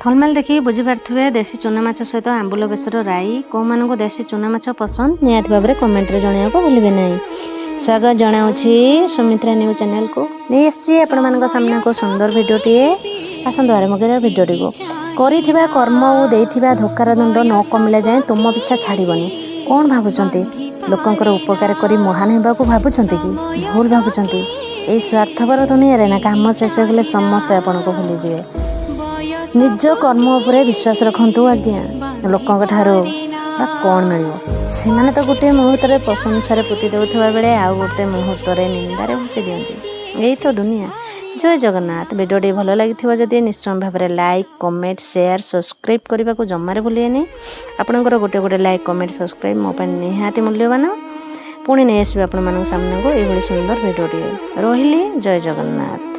थलमाल देखिए बुझीपारे देशी चूना माछ सहित आंबुल बेसर राई कौ मानक देशी चूना माछ पसंद निहाती भाव में कमेंट रे जणाइबा को भूलिबे नहीं। स्वागत जनाऊँगी सुमित्रा न्यूज चैनल को नहीं आसी आपण सामने को सुंदर भिडियोटीए आसतु आरंभ कर भिडियोटी को करिथिबा कर्म और देइथिबा धोकार दंड न कमिला जाए तुम पिछा छाड़बनी। कौन भावुंट लोकंर उपकार करी महान होगा भावुंट कि भूल भावुंट यही स्वार्थपर दुनिया ना काम शेष हेले समस्ते आपन को भूली जाए। निज कर्म उपरे विश्वास रखु आज्ञा लोकों ठारू कौन मिल से तो गोटे मुहूर्त प्रशंसा पोति देउथबा बेले आउ गोटे मुहूर्त निंदारे भसी दियंती। यही तो दुनिया। जय जगन्नाथ। वीडियोटी भल लगी जदि निश्चय भाव में लाइक कमेंट शेयर सब्सक्राइब करने को जमारे भूलिएनि। आपणकर गोटे गोटे लाइक कमेंट सब्सक्राइब मो निहाती मूल्यवान। पुणी नहीं आसबे आपण सामने को ये सुंदर भिडियोटी रही। जय जगन्नाथ।